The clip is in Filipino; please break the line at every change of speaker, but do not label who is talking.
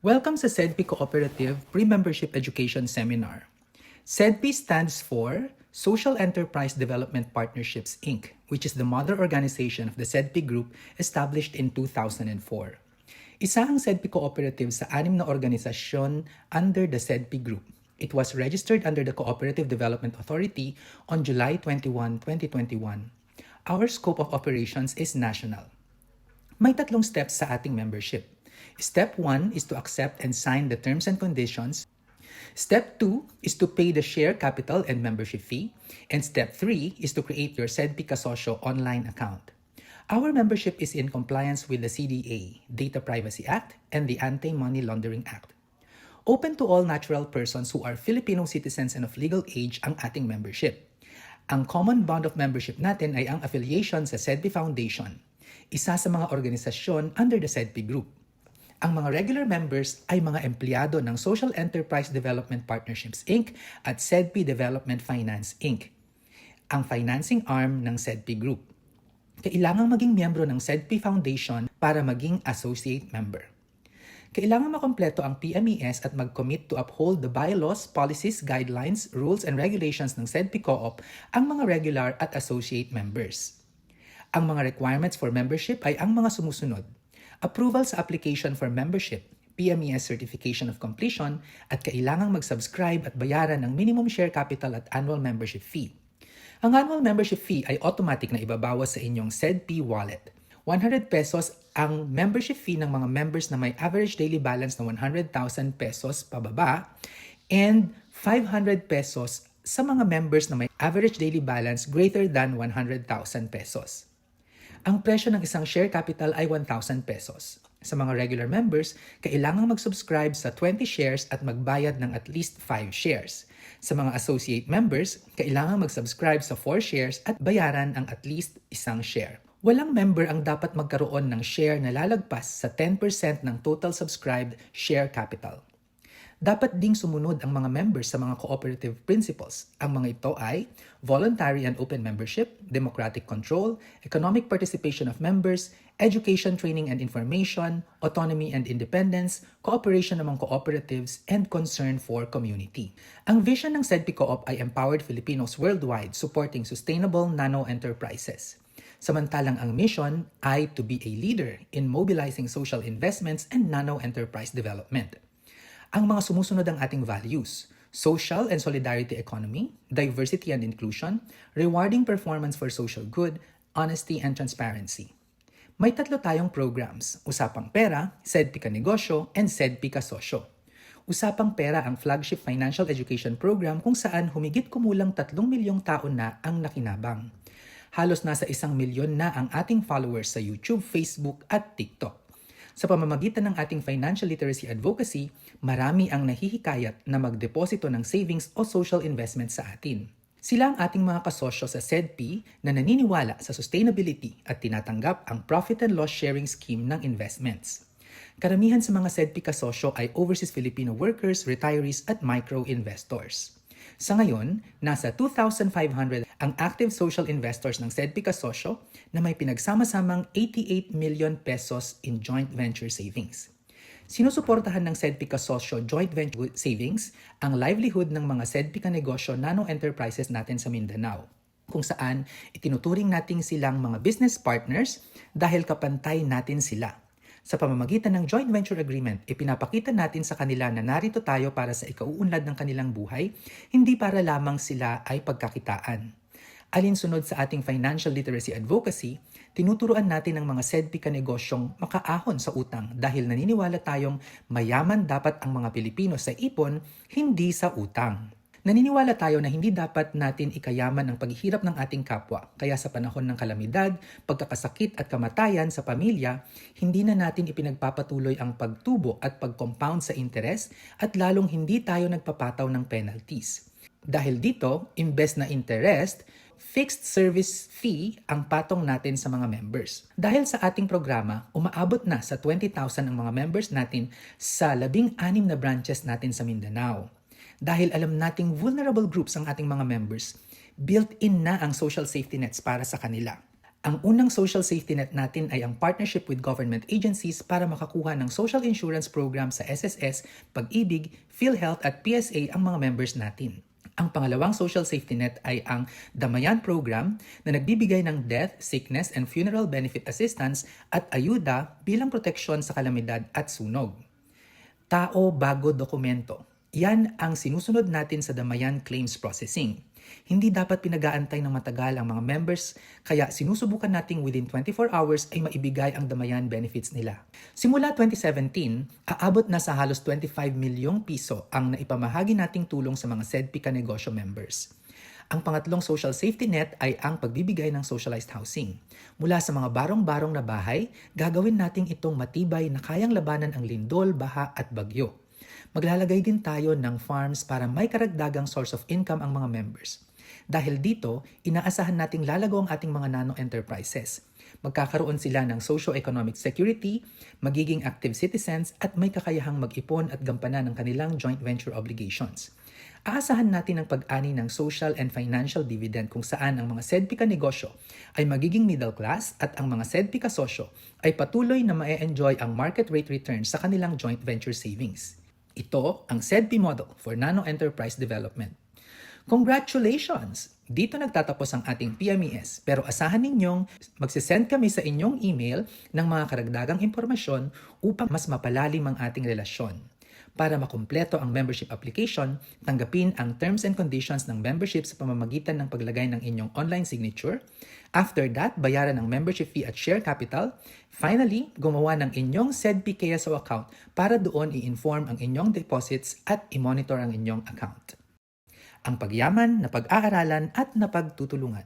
Welcome sa SEDP Cooperative Pre-Membership Education Seminar. SEDP stands for Social Enterprise Development Partnerships, Inc., which is the mother organization of the SEDP Group established in 2004. Isa ang SEDP Cooperative sa 6 na organisasyon under the SEDP Group. It was registered under the Cooperative Development Authority on July 21, 2021. Our scope of operations is national. May 3 steps sa ating membership. Step 1 is to accept and sign the terms and conditions. Step 2 is to pay the share capital and membership fee. And step 3 is to create your SEDP Kasosyo online account. Our membership is in compliance with the CDA, Data Privacy Act, and the Anti-Money Laundering Act. Open to all natural persons who are Filipino citizens and of legal age ang ating membership. Ang common bond of membership natin ay ang affiliation sa SEDP Foundation, isa sa mga organisasyon under the SEDP Group. Ang mga regular members ay mga empleyado ng Social Enterprise Development Partnerships, Inc. at SEDP Development Finance, Inc., ang financing arm ng SEDP Group. Kailangang maging miyembro ng SEDP Foundation para maging associate member. Kailangan makompleto ang PMES at mag-commit to uphold the bylaws, policies, guidelines, rules, and regulations ng SEDP Co-op ang mga regular at associate members. Ang mga requirements for membership ay ang mga sumusunod: approval sa application for membership, PMES certification of completion, at kailangang mag-subscribe at bayaran ng minimum share capital at annual membership fee. Ang annual membership fee ay automatic na ibabawas sa inyong SEDP wallet. 100 pesos ang membership fee ng mga members na may average daily balance na 100,000 pesos pababa and 500 pesos sa mga members na may average daily balance greater than 100,000 pesos. Ang presyo ng isang share capital ay 1,000 pesos. Sa mga regular members, kailangang mag-subscribe sa 20 shares at magbayad ng at least 5 shares. Sa mga associate members, kailangang mag-subscribe sa 4 shares at bayaran ang at least isang share. Walang member ang dapat magkaroon ng share na lalagpas sa 10% ng total subscribed share capital. Dapat ding sumunod ang mga members sa mga cooperative principles. Ang mga ito ay voluntary and open membership, democratic control, economic participation of members, education, training and information, autonomy and independence, cooperation among cooperatives, and concern for community. Ang vision ng SEDP Co-op ay empowered Filipinos worldwide supporting sustainable nano-enterprises. Samantalang ang mission ay to be a leader in mobilizing social investments and nano-enterprise development. Ang mga sumusunod ang ating values: social and solidarity economy, diversity and inclusion, rewarding performance for social good, honesty and transparency. May 3 tayong programs: Usapang Pera, SEDP Kanegosyo, and SEDP Kasosyo. Usapang Pera ang flagship financial education program kung saan humigit kumulang 3 milyong tao na ang nakinabang. Halos nasa 1 milyon na ang ating followers sa YouTube, Facebook at TikTok. Sa pamamagitan ng ating financial literacy advocacy, marami ang nahihikayat na magdeposito ng savings o social investment sa atin. Sila ang ating mga kasosyo sa SEDP na naniniwala sa sustainability at tinatanggap ang profit and loss sharing scheme ng investments. Karamihan sa mga SEDP kasosyo ay overseas Filipino workers, retirees at micro-investors. Sa ngayon, nasa 2,500 ang active social investors ng SEDP Kasosyo na may pinagsama-samang 88 million pesos in joint venture savings. Sinusuportahan ng SEDP Kasosyo joint venture savings ang livelihood ng mga SEDP Kanegosyo nano-enterprises natin sa Mindanao, kung saan itinuturing natin silang mga business partners dahil kapantay natin sila. Sa pamamagitan ng joint venture agreement, ipinapakita natin sa kanila na narito tayo para sa ikauunlad ng kanilang buhay, hindi para lamang sila ay pagkakitaan. Alinsunod sa ating financial literacy advocacy, tinuturuan natin ang mga SEDP kanegosyong makaahon sa utang dahil naniniwala tayong mayaman dapat ang mga Pilipino sa ipon, hindi sa utang. Naniniwala tayo na hindi dapat natin ikayaman ang paghihirap ng ating kapwa. Kaya sa panahon ng kalamidad, pagkakasakit at kamatayan sa pamilya, hindi na natin ipinagpapatuloy ang pagtubo at pag-compound sa interes at lalong hindi tayo nagpapataw ng penalties. Dahil dito, imbes na interest, fixed service fee ang patong natin sa mga members. Dahil sa ating programa, umaabot na sa 20,000 ang mga members natin sa 16 na branches natin sa Mindanao. Dahil alam nating vulnerable groups ang ating mga members, built-in na ang social safety nets para sa kanila. Ang unang social safety net natin ay ang partnership with government agencies para makakuha ng social insurance program sa SSS, Pag-ibig, PhilHealth at PSA ang mga members natin. Ang pangalawang social safety net ay ang Damayan Program na nagbibigay ng death, sickness, and funeral benefit assistance at ayuda bilang proteksyon sa kalamidad at sunog. Tao bago dokumento. Yan ang sinusunod natin sa Damayan Claims Processing. Hindi dapat pinag-aantay ng matagal ang mga members, kaya sinusubukan nating within 24 hours ay maibigay ang Damayan benefits nila. Simula 2017, aabot na sa halos 25 milyong piso ang naipamahagi nating tulong sa mga SEDPI Kanegosyo members. Ang pangatlong social safety net ay ang pagbibigay ng socialized housing. Mula sa mga barong-barong na bahay, gagawin nating itong matibay na kayang labanan ang lindol, baha at bagyo. Maglalagay din tayo ng farms para may karagdagang source of income ang mga members. Dahil dito, inaasahan nating lalago ang ating mga nano-enterprises. Magkakaroon sila ng socio-economic security, magiging active citizens at may kakayahang mag-ipon at gampanan ng kanilang joint venture obligations. Aasahan natin ang pag-ani ng social and financial dividend kung saan ang mga SEDPI Kanegosyo ay magiging middle class at ang mga SEDPI Kasosyo ay patuloy na ma-enjoy ang market rate return sa kanilang joint venture savings. Ito ang SEDPI model for nano-enterprise development. Congratulations! Dito nagtatapos ang ating PMES, pero asahan ninyong magsisend kami sa inyong email ng mga karagdagang impormasyon upang mas mapalalim ang ating relasyon. Para makumpleto ang membership application, tanggapin ang terms and conditions ng membership sa pamamagitan ng paglagay ng inyong online signature. After that, bayaran ang membership fee at share capital. Finally, gumawa ng inyong SEDPI KSO account para doon i-inform ang inyong deposits at i-monitor ang inyong account. Ang pagyaman na pag-aaralan at napagtutulungan.